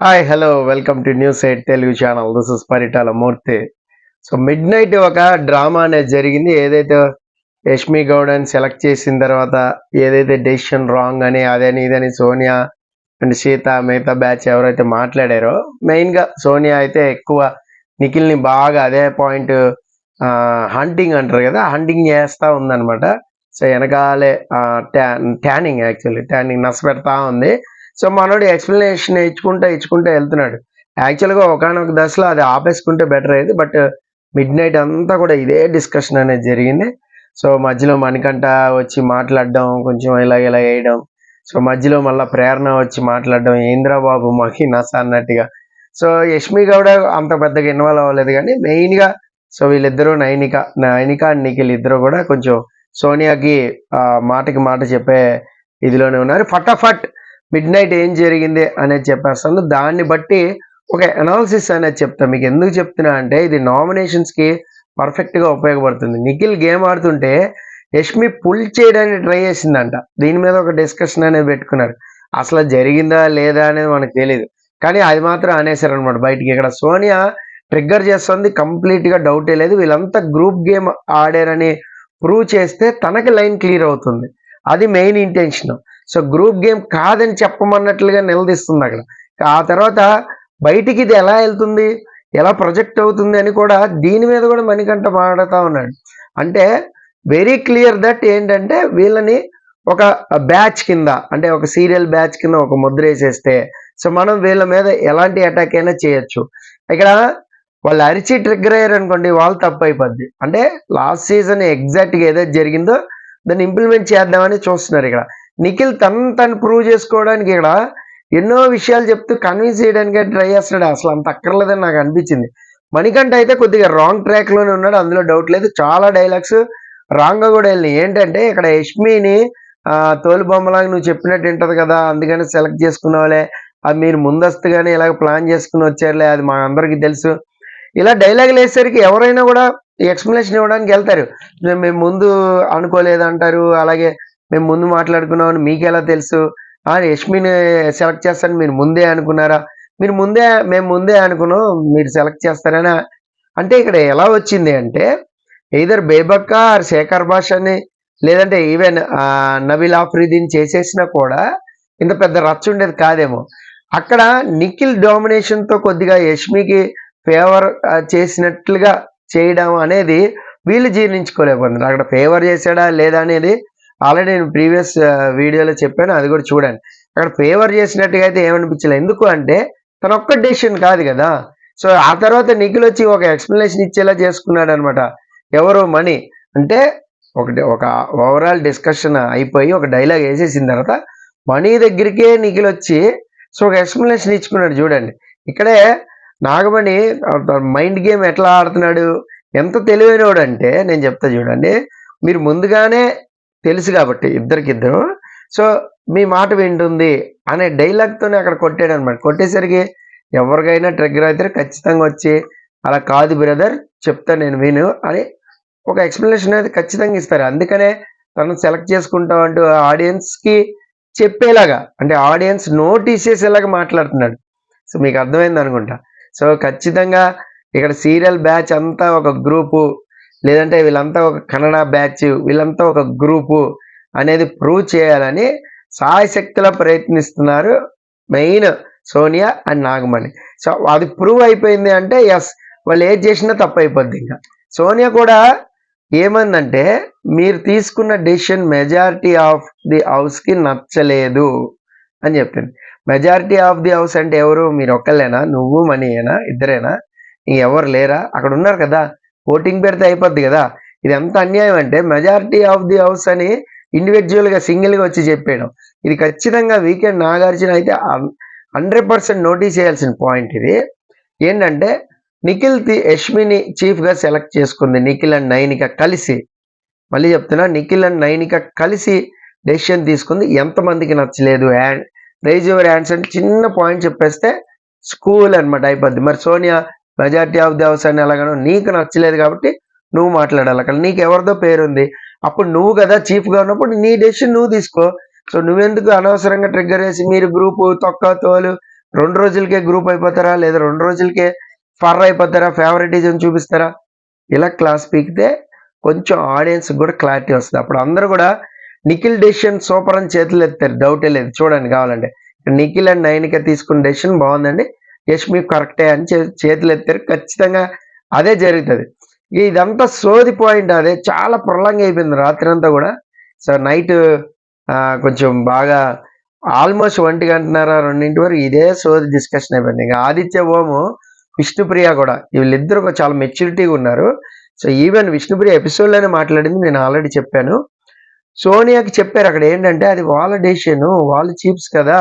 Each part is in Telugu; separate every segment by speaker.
Speaker 1: Hi hello welcome to news eight Telugu channel. This is Paritala Murthy. So mid night ఒక డ్రామా అనేది జరిగింది. ఏదైతే యష్మి గౌడని సెలెక్ట్ చేసిన తర్వాత ఏదైతే డెసిషన్ రాంగ్ అని అదని ఇదని సోనియా అండ్ సీత మిగతా బ్యాచ్ ఎవరైతే మాట్లాడారో, మెయిన్గా సోనియా అయితే ఎక్కువ నిఖిల్ని బాగా అదే పాయింట్ హంటింగ్ అంటారు కదా, హంటింగ్ చేస్తూ ఉందన్నమాట. సో వెనకాలే ట్యానింగ్ నచ్చ పెడతా ఉంది. సో మనోడు ఎక్స్ప్లెనేషన్ ఇచ్చుకుంటూ వెళ్తున్నాడు. యాక్చువల్గా ఒకనొక దశలో అది ఆపేసుకుంటే బెటర్ అయ్యేది. బట్ మిడ్ నైట్ అంతా కూడా ఇదే డిస్కషన్ అనేది జరిగింది. సో మధ్యలో మణికంఠ వచ్చి మాట్లాడడం, కొంచెం ఇలా వేయడం. సో మధ్యలో మళ్ళీ ప్రేరణ వచ్చి మాట్లాడడం, ఏంద్రబాబు మాకి నస అన్నట్టుగా. సో యష్మి గౌడ అంత పెద్దగా ఇన్వాల్వ్ అవ్వలేదు, కానీ మెయిన్గా సో వీళ్ళిద్దరూ నైనిక అండ్ నిఖిల్ ఇద్దరు కూడా కొంచెం సోనియాకి మాటకి మాట చెప్పే ఇదిలోనే ఉన్నారు. ఫటాఫట్ మిడ్ నైట్ ఏం జరిగింది అనేది చెప్పేస్తాను. దాన్ని బట్టి ఒక అనాలిసిస్ అనేది చెప్తాను. మీకు ఎందుకు చెప్తున్నా అంటే ఇది నామినేషన్స్కి పర్ఫెక్ట్గా ఉపయోగపడుతుంది. నిఖిల్ గేమ్ ఆడుతుంటే యష్మి పుల్ చేయడానికి ట్రై చేసిందంట. దీని మీద ఒక డిస్కషన్ అనేది పెట్టుకున్నారు. అసలు జరిగిందా లేదా అనేది మనకు తెలియదు, కానీ అది మాత్రం అనేసారు అనమాట బయటికి. ఇక్కడ సోనియా ట్రిగ్గర్ చేస్తుంది, కంప్లీట్గా డౌటే లేదు. వీళ్ళంతా గ్రూప్ గేమ్ ఆడారని ప్రూవ్ చేస్తే తనకి లైన్ క్లియర్ అవుతుంది. అది main intention. So group game కాదని చెప్పమన్నట్లుగా నిలదీస్తుంది అక్కడ. ఆ తర్వాత బయటికి ఇది ఎలా వెళ్తుంది, ఎలా ప్రొజెక్ట్ అవుతుంది అని కూడా దీని మీద కూడా మణికంఠ మాట్లాడుతూ ఉన్నాడు. అంటే వెరీ క్లియర్ దట్ ఏంటంటే వీళ్ళని ఒక బ్యాచ్ కింద, అంటే ఒక సీరియల్ బ్యాచ్ కింద ఒక ముద్ర వేసేస్తే సో మనం వీళ్ళ మీద ఎలాంటి అటాక్ అయినా చేయొచ్చు. ఇక్కడ వాళ్ళు అరిచి ట్రిగ్గర్ అయ్యారు అనుకోండి, వాళ్ళు తప్పు అయిపోద్ది. అంటే లాస్ట్ సీజన్ ఎగ్జాక్ట్గా ఏదైతే జరిగిందో దాన్ని ఇంప్లిమెంట్ చేద్దామని చూస్తున్నారు. ఇక్కడ నిఖిల్ తను ప్రూవ్ చేసుకోవడానికి ఇక్కడ ఎన్నో విషయాలు చెప్తూ కన్విన్స్ చేయడానికి ట్రై చేస్తున్నాడు. అసలు అంత అక్కర్లేదని నాకు అనిపించింది. మణికంఠ అయితే కొద్దిగా రాంగ్ ట్రాక్లోనే ఉన్నాడు, అందులో డౌట్ లేదు. చాలా డైలాగ్స్ రాంగ్గా కూడా వెళ్ళినాయి. ఏంటంటే ఇక్కడ యష్మిని తోలు బొమ్మలాగా నువ్వు చెప్పినట్టు ఉంటుంది కదా, అందుకని సెలెక్ట్ చేసుకున్నావులే, అది మీరు ముందస్తుగానే ఇలాగ ప్లాన్ చేసుకుని వచ్చారులే, అది మా అందరికీ తెలుసు. ఇలా డైలాగులు వేసేసరికి ఎవరైనా కూడా ఎక్స్ప్లెనేషన్ ఇవ్వడానికి వెళ్తారు. మేము ముందు అనుకోలేదంటారు, అలాగే మేము ముందు మాట్లాడుకున్నామని మీకు ఎలా తెలుసు, యష్మిని సెలెక్ట్ చేస్తారని మీరు ముందే అనుకున్నారా, మేము ముందే అనుకున్నాం మీరు సెలెక్ట్ చేస్తారని. అంటే ఇక్కడ ఎలా వచ్చింది అంటే ఎయిదర్ బేబక్క ఆర్ శేఖర్ భాష అని, లేదంటే ఈవెన్ నబీల్ ఆఫ్రిదీన్ చేసేసినా కూడా ఇంత పెద్ద రచ్చ ఉండేది కాదేమో. అక్కడ నిఖిల్ డామినేషన్తో కొద్దిగా యష్మికి ఫేవర్ చేసినట్లుగా చేయడం అనేది వీళ్ళు జీర్ణించుకోలేకపోతున్నారు. అక్కడ ఫేవర్ చేశాడా లేదా అనేది ఆల్రెడీ నేను ప్రీవియస్ వీడియోలో చెప్పాను, అది కూడా చూడండి. అక్కడ ఫేవర్ చేసినట్టుగా అయితే ఏమనిపించలేదు. ఎందుకు అంటే తన ఒక్క డెసిషన్ కాదు కదా. సో ఆ తర్వాత నిఖిల్ వచ్చి ఒక ఎక్స్ప్లెనేషన్ ఇచ్చేలా చేసుకున్నాడు అనమాట. ఎవరు మణి అంటే ఒక ఓవరాల్ డిస్కషన్ అయిపోయి ఒక డైలాగ్ వేసేసిన తర్వాత మణి దగ్గరికే నిఖిల్ వచ్చి సో ఒక ఎక్స్ప్లెనేషన్ ఇచ్చుకున్నాడు. చూడండి ఇక్కడే నాగమణి మైండ్ గేమ్ ఎట్లా ఆడుతున్నాడు, ఎంత తెలివైనవాడు అంటే నేను చెప్తా చూడండి. మీరు ముందుగానే తెలుసు కాబట్టి ఇద్దరికిద్దరు సో మీ మాట వింటుంది అనే డైలాగ్తోనే అక్కడ కొట్టాడు అనమాట. కొట్టేసరికి ఎవరికైనా ట్రిగ్గర్ అయితే ఖచ్చితంగా వచ్చి అలా కాదు బ్రదర్ చెప్తా నేను విను అని ఒక ఎక్స్ప్లెనేషన్ అనేది ఖచ్చితంగా ఇస్తారు. అందుకనే తను సెలెక్ట్ చేసుకుంటాం అంటూ ఆడియన్స్కి చెప్పేలాగా, అంటే ఆడియన్స్ నోటీస్ చేసేలాగా మాట్లాడుతున్నాడు. సో మీకు అర్థమైంది అనుకుంటా. సో ఖచ్చితంగా ఇక్కడ సీరియల్ బ్యాచ్ అంతా ఒక గ్రూపు, లేదంటే వీళ్ళంతా ఒక కన్నడ బ్యాచ్, వీళ్ళంతా ఒక గ్రూపు అనేది ప్రూవ్ చేయాలని సాయశక్తిలో ప్రయత్నిస్తున్నారు main Sonia and Nagamani. So అది ప్రూవ్ అయిపోయింది అంటే ఎస్, వాళ్ళు ఏది చేసినా తప్పు అయిపోద్ది. ఇంకా సోనియా కూడా ఏమందంటే మీరు తీసుకున్న డెసిషన్ మెజారిటీ ఆఫ్ ది హౌస్కి నచ్చలేదు అని చెప్పింది. మెజారిటీ ఆఫ్ ది హౌస్ అంటే ఎవరు, మీరు ఒక్కళ్ళేనా, నువ్వు మనీయేనా, ఇద్దరేనా, ఎవరు లేరా, అక్కడ ఉన్నారు కదా, ఓటింగ్ పెడితే అయిపోద్ది కదా. ఇది ఎంత అన్యాయం అంటే మెజారిటీ ఆఫ్ ది హౌస్ అని ఇండివిజువల్గా సింగిల్గా వచ్చి చెప్పేయడం. ఇది ఖచ్చితంగా వీకెండ్ నాగార్జున అయితే 100% నోటీస్ చేయాల్సిన పాయింట్. ఇది ఏంటంటే నిఖిల్ యష్మిని చీఫ్గా సెలెక్ట్ చేసుకుంది. నిఖిల్ అండ్ నైనిక కలిసి, మళ్ళీ చెప్తున్నా, నిఖిల్ అండ్ నైనిక కలిసి డెసిషన్ తీసుకుంది. ఎంతమందికి నచ్చలేదు, రైజ్ యువర్ హ్యాండ్స్ అంటే చిన్న పాయింట్ చెప్పేస్తే స్కూల్ అనమాట అయిపోద్ది. మరి Sonia majority of the house అని ఎలాగనో నీకు నచ్చలేదు కాబట్టి నువ్వు మాట్లాడాలి. అక్కడ నీకు ఎవరిదో పేరుంది, అప్పుడు నువ్వు కదా చీఫ్గా ఉన్నప్పుడు నీ డెసిషన్ నువ్వు తీసుకో. సో నువ్వెందుకు అనవసరంగా ట్రిగ్గర్ వేసి మీరు గ్రూపు తొక్క తోలు 2 రోజులకే గ్రూప్ అయిపోతారా? లేదా 2 రోజులకే ఫర్ అయిపోతారా? ఫేవరెటిజం చూపిస్తారా? ఇలా క్లాస్ పీకితే కొంచెం ఆడియన్స్‌కి కూడా క్లారిటీ వస్తది. అప్పుడు అందరూ కూడా నిఖిల్ డెసిషన్ సూపర్ అని చేతులెత్తారు. డౌటే లేదు. చూడండి కావాలంటే. నిఖిల్ అండ్ నైనిక తీసుకున్న డెసిషన్ బావుందండి. యష్మి కరెక్టే అని చేతులెత్తారు. ఖచ్చితంగా అదే జరుగుతది. ఇదంతా సోది పాయింట్ అదే చాలా ప్రొలాంగ్ అయిపోయింది రాత్రంతా కూడా. సో నైట్ కొంచెం బాగా ఆల్మోస్ట్ 1:30, 2 వరకు ఇదే సోది డిస్కషన్ అయిపోయింది. ఇక ఆదిత్య ఓము, విష్ణుప్రియ కూడా వీళ్ళిద్దరు చాలా మెచ్యూరిటీగా ఉన్నారు. సో ఈవెన్ విష్ణుప్రియ ఎపిసోడ్లోనే మాట్లాడింది, నేను ఆల్రెడీ చెప్పాను. సోనియాకి చెప్పారు అక్కడ ఏంటంటే అది వాళ్ళ డెసిషన్, వాళ్ళు చీప్స్ కదా,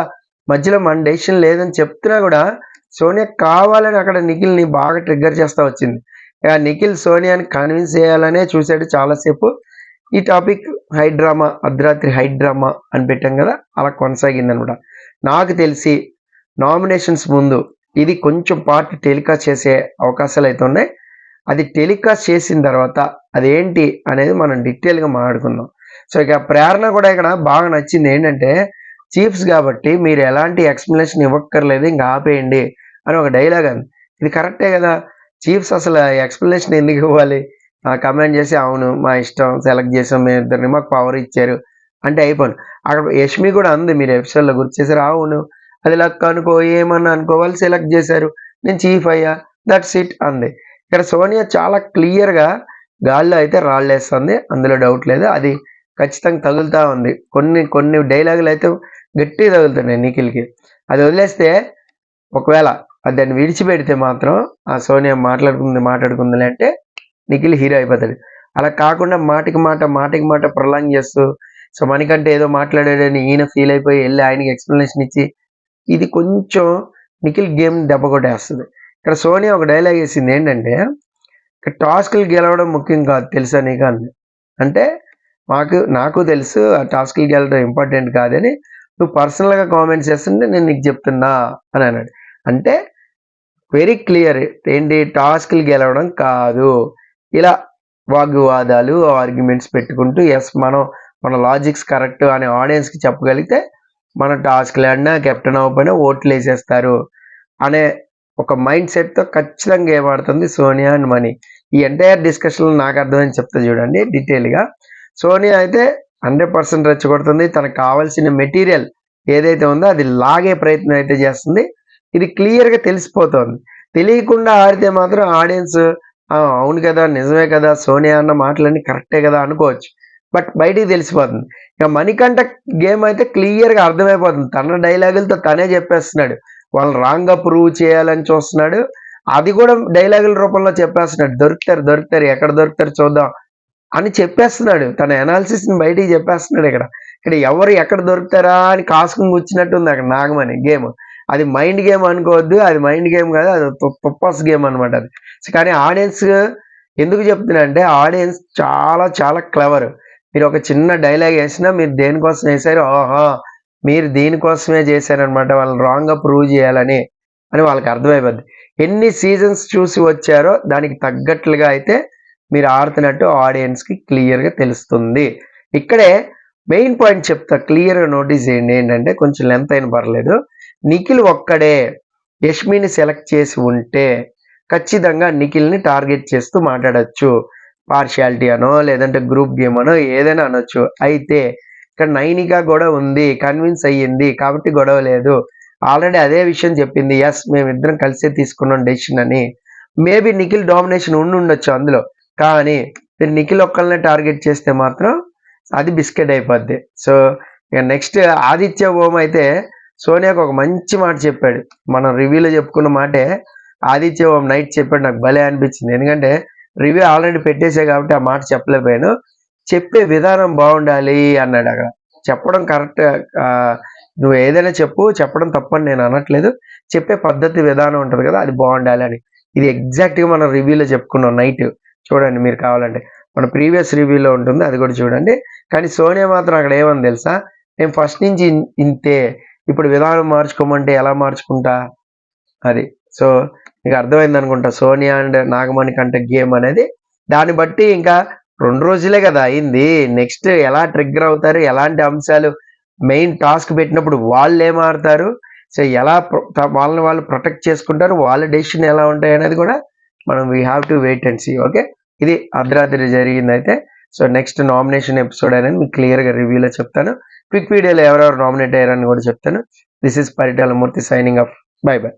Speaker 1: మధ్యలో మన డెసిషన్ లేదని చెప్తున్నా కూడా సోనియా కావాలని అక్కడ నిఖిల్ని బాగా ట్రిగ్గర్ చేస్తా వచ్చింది. నిఖిల్ సోనియాని కన్విన్స్ చేయాలనే చూశాడు చాలాసేపు. ఈ టాపిక్ హై డ్రామా, అర్ధరాత్రి హై డ్రామా అని పెట్టాం కదా, అలా కొనసాగింది అనమాట. నాకు తెలిసి నామినేషన్స్ ముందు ఇది కొంచెం పార్ట్ టెలికాస్ట్ చేసే అవకాశాలు అయితే ఉన్నాయి. అది టెలికాస్ట్ చేసిన తర్వాత అదేంటి అనేది మనం డీటెయిల్గా మాట్లాడుకుందాం. సో ఇక ప్రేరణ కూడా ఇక్కడ బాగా నచ్చింది ఏంటంటే, చీఫ్స్ కాబట్టి మీరు ఎలాంటి ఎక్స్ప్లెనేషన్ ఇవ్వక్కర్లేదు, ఇంకా ఆపేయండి అని ఒక డైలాగ్ అంది. ఇది కరెక్టే కదా, చీఫ్స్ అసలు ఎక్స్ప్లెనేషన్ ఎందుకు ఇవ్వాలి? కమెంట్ చేసి అవును మా ఇష్టం, సెలెక్ట్ చేసాం మేము ఇద్దరిని, మాకు పవర్ ఇచ్చారు అంటే అయిపోను. అక్కడ యష్మి కూడా అంది, మీరు ఎపిసోడ్లో గుర్తు చేశారు, అవును అది లక్ అనుకో ఏమన్నా అనుకో, వాళ్ళు సెలెక్ట్ చేశారు, నేను చీఫ్ అయ్యా, దట్స్ ఇట్ అంది. ఇక్కడ సోనియా చాలా క్లియర్గా గాల్లో అయితే రాళ్ళేస్తుంది, అందులో డౌట్ లేదు. అది ఖచ్చితంగా తగులుతూ ఉంది. కొన్ని డైలాగులు అయితే గట్టిగా తగులుతున్నాయి నిఖిల్కి. అది వదిలేస్తే ఒకవేళ దాన్ని విడిచిపెడితే మాత్రం ఆ సోనియా మాట్లాడుకుంది అంటే నిఖిల్ హీరో అయిపోతాడు. అలా కాకుండా మాటికి మాట ప్రొలాంగ్ చేస్తూ, సో మనకంటే ఏదో మాట్లాడాడని ఈయన ఫీల్ అయిపోయి వెళ్ళి ఆయనకి ఎక్స్ప్లెనేషన్ ఇచ్చి, ఇది కొంచెం నిఖిల్ గేమ్ దెబ్బ కొట్టేస్తుంది. ఇక్కడ సోనియా ఒక డైలాగ్ వేసింది ఏంటంటే, టాస్క్లు గెలవడం ముఖ్యం కాదు తెలుసా నీకు అంది. అంటే నాకు తెలుసు ఆ టాస్క్లు గెలవడం ఇంపార్టెంట్ కాదని, నువ్వు పర్సనల్గా కామెంట్స్ చేస్తుంటే నేను నీకు చెప్తున్నా అని అన్నాడు. అంటే వెరీ క్లియర్ ఏంటి, టాస్క్లు గెలవడం కాదు, ఇలా వాగ్వివాదాలు ఆర్గ్యుమెంట్స్ పెట్టుకుంటూ ఎస్ మన లాజిక్స్ కరెక్ట్ అని ఆడియన్స్కి చెప్పగలిగితే మన టాస్క్లు ఆడినా కెప్టెన్ అవ్వకపోయినా ఓట్లు వేసేస్తారు అనే ఒక మైండ్ సెట్తో ఖచ్చితంగా ఏమాడుతుంది సోనియా అండ్ మనీ. ఈ ఎంటైర్ డిస్కషన్లో నాకు అర్థమని చెప్తా చూడండి డీటెయిల్గా. సోనియా అయితే 100% రెచ్చగొడుతుంది, తనకు కావాల్సిన మెటీరియల్ ఏదైతే ఉందో అది లాగే ప్రయత్నం అయితే చేస్తుంది. ఇది క్లియర్గా తెలిసిపోతుంది. తెలియకుండా ఆడితే మాత్రం ఆడియన్స్ అవును కదా, నిజమే కదా, సోనియా అన్న మాటలన్నీ కరెక్టే కదా అనుకోవచ్చు, బట్ బయటికి తెలిసిపోతుంది. ఇక మణికంఠ గేమ్ అయితే క్లియర్గా అర్థమైపోతుంది. తన డైలాగులతో తనే చెప్పేస్తున్నాడు, వాళ్ళని రాంగ్గా ప్రూవ్ చేయాలని చూస్తున్నాడు. అది కూడా డైలాగుల రూపంలో చెప్పేస్తున్నాడు, దొరుకుతారు ఎక్కడ దొరుకుతారు చూద్దాం అని చెప్పేస్తున్నాడు. తన అనాలిసిస్ని బయటికి చెప్పేస్తున్నాడు. ఇక్కడ ఎవరు ఎక్కడ దొరుకుతారా అని కాసుకుని కూర్చున్నట్టుంది అక్కడ నాగమణి గేమ్. అది మైండ్ గేమ్ అనుకోవద్దు, అది మైండ్ గేమ్ కాదు, అది పప్పాస్ గేమ్ అనమాట అది. కానీ ఆడియన్స్ ఎందుకు చెప్తున్నా అంటే, ఆడియన్స్ చాలా చాలా క్లవర్. మీరు ఒక చిన్న డైలాగ్ వేసినా మీరు దేనికోసం వేసారు, ఓహో మీరు దీనికోసమే చేశారనమాట, వాళ్ళని రాంగ్గా ప్రూవ్ చేయాలని అని వాళ్ళకి అర్థమైపోద్ది. ఎన్ని సీజన్స్ చూసి వచ్చారో దానికి తగ్గట్లుగా అయితే మీరు ఆడుతున్నట్టు ఆడియన్స్కి క్లియర్గా తెలుస్తుంది. ఇక్కడే మెయిన్ పాయింట్ చెప్తా, క్లియర్గా నోటీస్ చేయండి. ఏంటంటే కొంచెం లెంత్ అయిన పర్లేదు, నిఖిల్ ఒక్కడే యష్మిని సెలెక్ట్ చేసి ఉంటే ఖచ్చితంగా నిఖిల్ని టార్గెట్ చేస్తూ మాట్లాడచ్చు. పార్షియాలిటీ అనో లేదంటే గ్రూప్ గేమ్ అనో ఏదైనా అనొచ్చు. అయితే ఇక్కడ నైనిక గొడవ ఉంది, కన్విన్స్ అయ్యింది కాబట్టి గొడవ లేదు. ఆల్రెడీ అదే విషయం చెప్పింది, ఎస్ మేమిద్దరం కలిసే తీసుకున్నాం డెసిషన్ అని. మేబీ నిఖిల్ డామినేషన్ ఉండొచ్చు అందులో, కానీ మీరు నిఖిల్ ఒక్కళ్ళనే టార్గెట్ చేస్తే మాత్రం అది బిస్కెట్ అయిపోద్ది. సో ఇక నెక్స్ట్ ఆదిత్య ఓం అయితే సోనియాకు ఒక మంచి మాట చెప్పాడు. మనం రివ్యూలో చెప్పుకున్న మాటే ఆదిత్య ఓం నైట్ చెప్పాడు, నాకు భలే అనిపించింది. ఎందుకంటే రివ్యూ ఆల్రెడీ పెట్టేసే కాబట్టి ఆ మాట చెప్పలేకపోయాను. చెప్పే విధానం బాగుండాలి అన్నాడు. అక్కడ చెప్పడం కరెక్ట్, నువ్వు ఏదైనా చెప్పడం తప్పని నేను అనట్లేదు, చెప్పే పద్ధతి విధానం ఉంటుంది కదా అది బాగుండాలి అని. ఇది ఎగ్జాక్ట్గా మనం రివ్యూలో చెప్పుకున్నాం నైట్, చూడండి మీరు కావాలంటే మన ప్రీవియస్ రివ్యూలో ఉంటుంది, అది కూడా చూడండి. కానీ సోనియా మాత్రం అక్కడ ఏమని తెలుసా, నేను ఫస్ట్ నుంచి ఇంతే, ఇప్పుడు విధానం మార్చుకోమంటే ఎలా మార్చుకుంటా అది. సో మీకు అర్థమైంది అనుకుంటా సోనియా అండ్ నాగమణి కంటే గేమ్ అనేది. దాన్ని బట్టి ఇంకా 2 రోజులే కదా అయింది, నెక్స్ట్ ఎలా ట్రిగ్గర్ అవుతారు, ఎలాంటి అంశాలు మెయిన్ టాస్క్ పెట్టినప్పుడు వాళ్ళు ఏం ఆడతారు, సో ఎలా వాళ్ళని వాళ్ళు ప్రొటెక్ట్ చేసుకుంటారు, వాళ్ళ డెసిషన్ ఎలా ఉంటాయి అనేది కూడా మనం we have to wait and see. Okay, ఇది అర్ధరాత్రి జరిగింది అయితే. సో నెక్స్ట్ నామినేషన్ ఎపిసోడ్ అనేది మీకు క్లియర్గా రివ్యూలో చెప్తాను. క్విక్ వీడియోలో ఎవరెవరు నామినేట్ అయ్యారని కూడా చెప్తాను. This is Paritala Murthy signing off. By by.